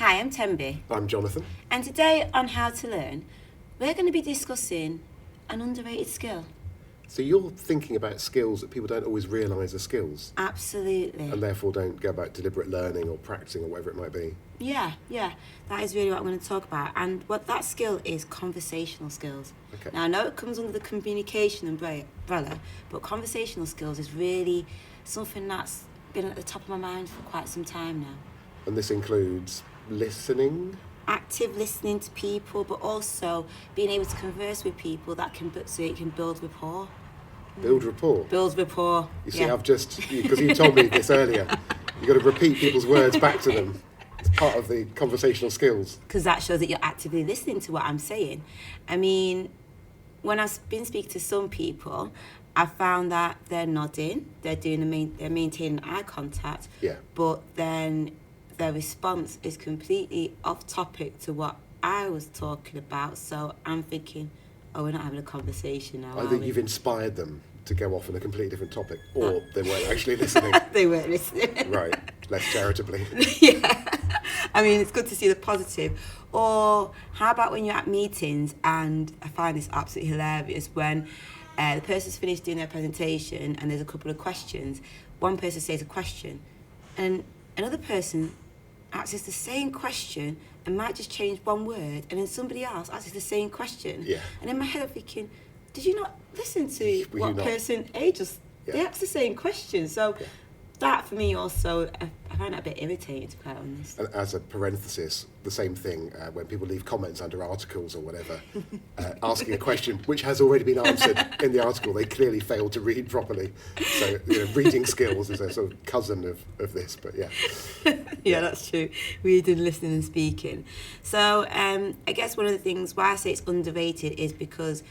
Hi, I'm Thembi. I'm Jonathan. And today on How to Learn, we're going to be discussing an underrated skill. So you're thinking about skills that people don't always realise are skills. Absolutely. And therefore don't go about deliberate learning or practicing or whatever it might be. Yeah. That is really what I'm going to talk about. And what that skill is conversational skills. Okay. Now, I know it comes under the communication umbrella, but conversational skills is really something that's been at the top of my mind for quite some time now. And this includes listening. Active listening to people, but also being able to converse with people so you can build rapport. Build rapport. Build rapport. You see, I've just, because you told me this earlier, you've got to repeat people's words back to them. It's part of the conversational skills. Because that shows that you're actively listening to what I'm saying. I mean, when I've been speaking to some people, I found that they're nodding, they're maintaining eye contact, but then their response is completely off topic to what I was talking about. So I'm thinking, we're not having a conversation now. Either you've inspired them to go off on a completely different topic, or they weren't actually listening. They weren't listening. Right, less charitably. Yeah. I mean, it's good to see the positive. Or how about when you're at meetings, and I find this absolutely hilarious, when the person's finished doing their presentation and there's a couple of questions. One person says a question and another person asks the same question and might just change one word, and then somebody else asks the same question. Yeah. And in my head I'm thinking, did you not listen to what person A just... They asked the same question. So that for me also, I find that a bit irritating, to be quite honest. And as a parenthesis, the same thing when people leave comments under articles or whatever, asking a question which has already been answered in the article. They clearly failed to read properly. So, reading skills is a sort of cousin of this, but yeah. Yeah, that's true. Reading, listening and speaking. So I guess one of the things why I say it's underrated is because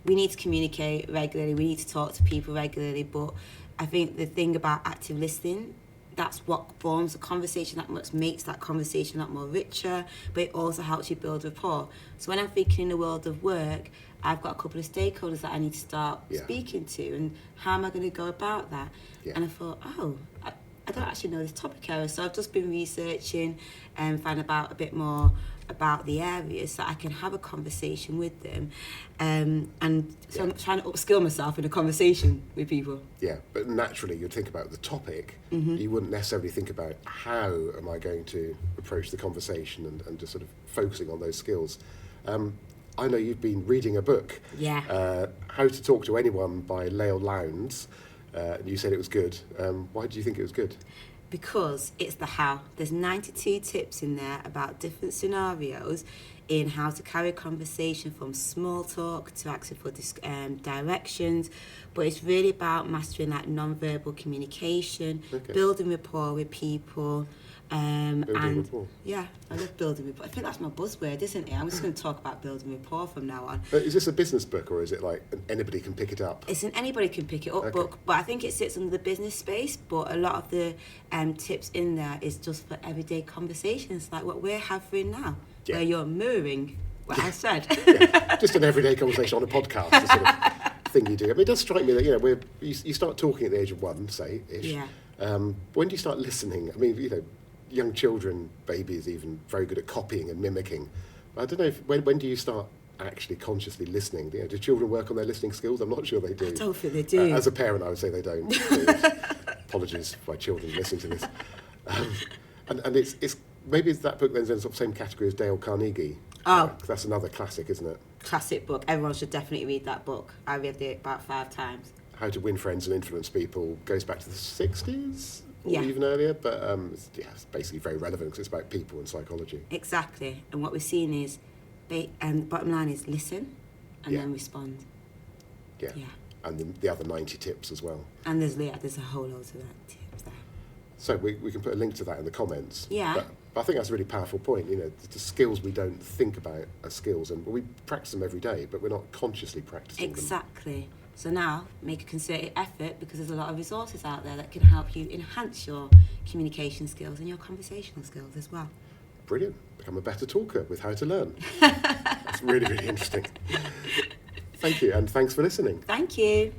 we need to communicate regularly, we need to talk to people regularly, but I think the thing about active listening, that's what forms a conversation, that makes that conversation a lot more richer, but it also helps you build rapport. So when I'm thinking in the world of work, I've got a couple of stakeholders that I need to start speaking to, and how am I going to go about that? Yeah. And I thought, I don't actually know this topic area, so I've just been researching and finding out a bit more about the areas so I can have a conversation with them. And so I'm trying to upskill myself in a conversation with people. Yeah, but naturally you'd think about the topic. Mm-hmm. You wouldn't necessarily think about how am I going to approach the conversation and just sort of focusing on those skills. I know you've been reading a book, How to Talk to Anyone by Leil Lowndes. And you said it was good. Why do you think it was good? Because it's the how. There's 92 tips in there about different scenarios in how to carry a conversation from small talk to asking for directions. But it's really about mastering that non-verbal communication, building rapport with people. Rapport. Yeah, I love building rapport. I think that's my buzzword, isn't it? I'm just going to talk about building rapport from now on. But is this a business book, or is it like anybody can pick it up? It's an anybody can pick it up book, but I think it sits under the business space. But a lot of the tips in there is just for everyday conversations, like what we're having now, where you're mirroring what I said. Just an everyday conversation on a podcast, the sort of thing you do. I mean, it does strike me that you start talking at the age of 1, say, ish. Yeah. When do you start listening? I mean, young children, babies even, very good at copying and mimicking. I don't know, when do you start actually consciously listening? Do children work on their listening skills? I'm not sure they do. I don't think they do. As a parent, I would say they don't. Apologies for my children listening to this. And it's maybe that book then is in the sort of same category as Dale Carnegie. That's another classic, isn't it? Classic book. Everyone should definitely read that book. I read it about 5 times. How to Win Friends and Influence People goes back to the 60s? Or Yeah. even earlier, but it's basically very relevant because it's about people and psychology. Exactly. And what we're seeing is, the bottom line is listen and then respond. Yeah. And the other 90 tips as well. And there's a whole load of that tips there. So we can put a link to that in the comments. Yeah. But I think that's a really powerful point. The skills we don't think about as skills, and we practice them every day, but we're not consciously practicing them. Exactly. So now, make a concerted effort, because there's a lot of resources out there that can help you enhance your communication skills and your conversational skills as well. Brilliant. Become a better talker with How to Learn. That's really, really interesting. Thank you, and thanks for listening. Thank you.